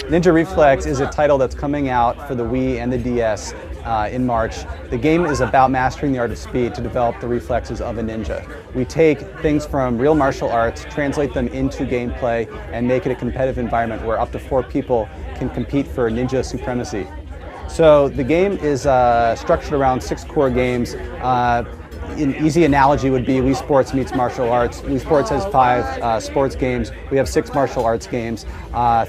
Ninja Reflex is a title that's coming out for the Wii and the DS in March. The game is about mastering the art of speed to develop the reflexes of a ninja. We take things from real martial arts, translate them into gameplay, and make it a competitive environment where up to 4 people can compete for ninja supremacy. So the game is structured around 6 core games. An easy analogy would be Wii Sports meets martial arts. Wii Sports has 5 sports games. We have 6 martial arts games.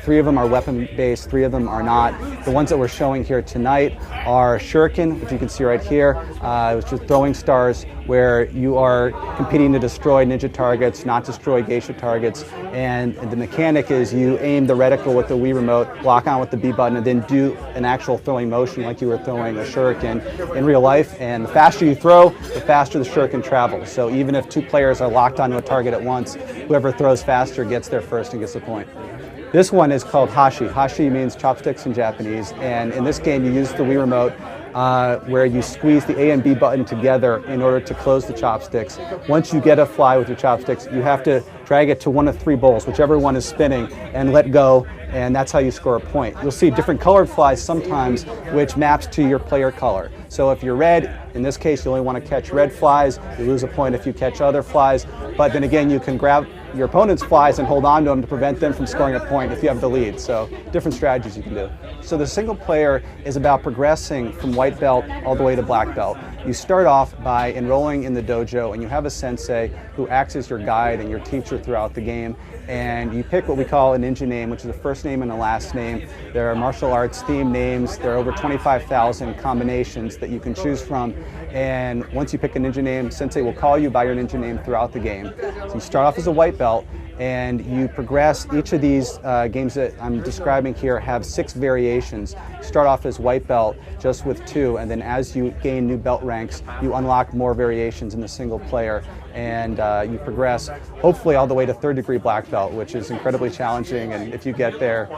3 of them are weapon-based, 3 of them are not. The ones that we're showing here tonight are Shuriken, which you can see right here, which is throwing stars, where you are competing to destroy ninja targets, not destroy geisha targets. And the mechanic is you aim the reticle with the Wii remote, lock on with the B button, and then do an actual throwing motion like you were throwing a Shuriken in real life. And the faster you throw, the faster the Shuriken travels. So even if 2 players are locked onto a target at once, whoever throws faster gets there first and gets the point. This one is called Hashi. Hashi means chopsticks in Japanese, and in this game you use the Wii remote where you squeeze the A and B button together in order to close the chopsticks. Once you get a fly with your chopsticks, you have to drag it to one of 3 bowls, whichever one is spinning, and let go, and that's how you score a point. You'll see different colored flies sometimes, which maps to your player color. So if you're red, in this case you only want to catch red flies, you lose a point if you catch other flies, but then again you can grab your opponent's flies and hold on to them to prevent them from scoring a point if you have the lead. So different strategies you can do. So the single player is about progressing from white belt all the way to black belt. You start off by enrolling in the dojo, and you have a sensei who acts as your guide and your teacher throughout the game, and you pick what we call a ninja name, which is a first name and a last name. There are martial arts themed names. There are over 25,000 combinations that you can choose from, and once you pick a ninja name, sensei will call you by your ninja name throughout the game. So you start off as a white belt, and you progress. Each of these games that I'm describing here have 6 variations. You start off as white belt just with 2, and then as you gain new belt ranks, you unlock more variations in the single player, and you progress hopefully all the way to 3rd degree black belt, which is incredibly challenging, and if you get there,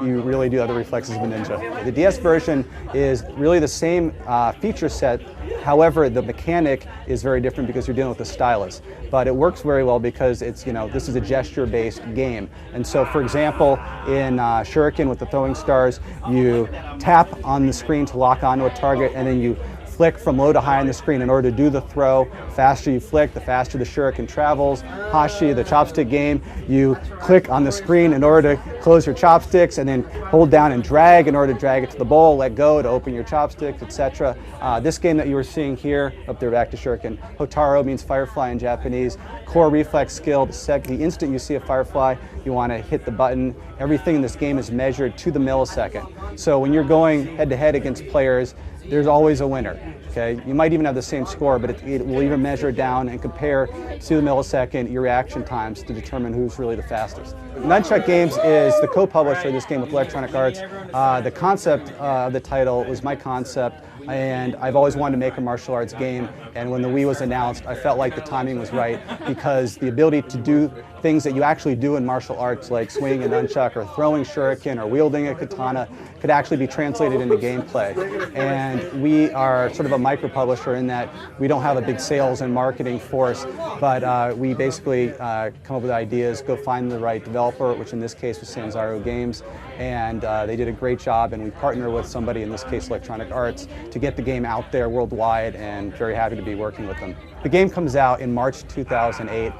you really do have the reflexes of a ninja. The DS version is really the same feature set. However, the mechanic is very different because you're dealing with the stylus. But it works very well because it's, this is a gesture-based game. And so, for example, in Shuriken with the throwing stars, you tap on the screen to lock onto a target, and then you flick from low to high on the screen in order to do the throw. The faster you flick, the faster the Shuriken travels. Hashi, the chopstick game, you click on the screen in order to close your chopsticks, and then hold down and drag in order to drag it to the bowl, let go to open your chopsticks, etc. This game that you were seeing here, up there back to Shuriken, Hotaro means firefly in Japanese. Core reflex skill, the instant you see a firefly, you want to hit the button. Everything in this game is measured to the millisecond. So when you're going head-to-head against players, there's always a winner. Okay? You might even have the same score, but it will even measure down and compare to the millisecond your reaction times to determine who's really the fastest. Nunchuck Games is the co-publisher of this game with Electronic Arts. The concept of the title was my concept, and I've always wanted to make a martial arts game, and when the Wii was announced, I felt like the timing was right, because the ability to do things that you actually do in martial arts, like swinging a nunchuck or throwing shuriken or wielding a katana, could actually be translated into gameplay. And we are sort of a micro-publisher in that we don't have a big sales and marketing force, but we basically come up with ideas, go find the right developer, which in this case was Sanzaro Games, and they did a great job, and we partner with somebody, in this case Electronic Arts, to get the game out there worldwide, and very happy to be working with them. The game comes out in March 2008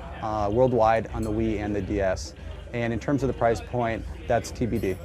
worldwide on the Wii and the DS, and in terms of the price point, that's TBD.